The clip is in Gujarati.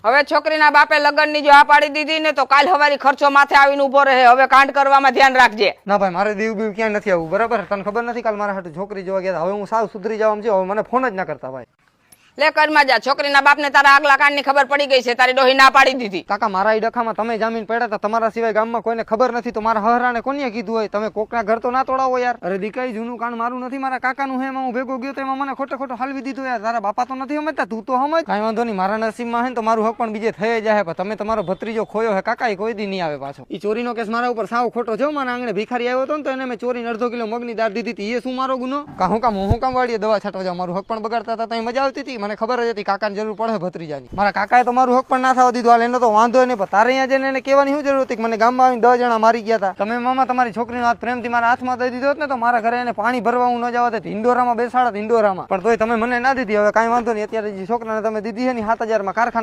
હવે છોકરીના બાપે લગ્નની જો આ પાડી દીધી ને તો કાલ હવારી ખર્ચો માથે આવીને ઉભો રહે. હવે કાંડ કરવામાં ધ્યાન રાખજે. ના ભાઈ મારે દીવ બીવ ક્યાંય નથી આવવું બરાબર. તને ખબર નથી કાલ મારા હાટુ છોકરી જોવા ગયા. હવે હું સાવ સુધરી જવા છે. હવે મને ફોન જ ના કરતા ભાઈ. લે કરમાં જા. છોકરીના બાપને તારા આગલા કાંડની ખબર પડી ગઈ છે. તારી ડોહી ના પાડી દીધી. કાકા મારા ઈ ડખામાં તમે જામીન પડ્યા હતા. તમારા સિવાય ગામમાં કોઈને ખબર નથી તો મારા હહરાને કોને કીધું હોય? તમે કોકના ઘર તો ના તોડાવો યાર. અરે દીકરી જૂનું કાંડ મારું નથી મારા કાકાનું હે. એમાં હું ભેગો ગયો તો એમાં મને ખોટે ખોટો હાલવી દીધું યાર. તારા બાપા તો નથી સમજતા, તું તો સમજ. કાંઈ વાંધો નહીં, મારા નસીબમાં હે ને તો મારું હક પણ બીજે થઈ જાય. પણ તમે તમારો ભત્રીજો ખોયો હે કાકા, એ કોઈ દી નહીં આવે પાછો. ઈ ચોરીનો કેસ મારા ઉપર સાવ ખોટો છે. મારા આંગણે ભિખારી આવ્યો હતો ને તો એને મેં ચોરીને અડધો કિલો મગની દાળ દીધી હતી. એ શું મારો ગુનો? હું કામ વાળીએ દવા છાંટવા જાવ. મારું હક પણ બગાડતા હતા. મજા આવતી હતી. મને ખબર જ હતી કાકાની જરૂર પડે ભત્રીજાની. મારા કાકાએ તો મારું હક પણ ના થવા દીધું. હાલ એનો તો વાંધો નહીં, પણ તારે અહીંયા જઈને એને કહેવાની શું જરૂર હતી? મને ગામમાં આવીને 10 જણા મારી ગયા હતા. તમે મામા તમારી છોકરીનો હાથ પ્રેમથી મારા હાથમાં દઈ દીધો ને તો મારા ઘરે એને પાણી ભરવા હું ન જવા દે. ઇન્ડોરામાં બેસાડા ઇન્ડોરામાં. પણ તોય તમે મને ના દીધી. હવે કાંઈ વાંધો નહીં. અત્યારે જે છોકરાને તમે દીધી છે ને 7000 માં કારખાના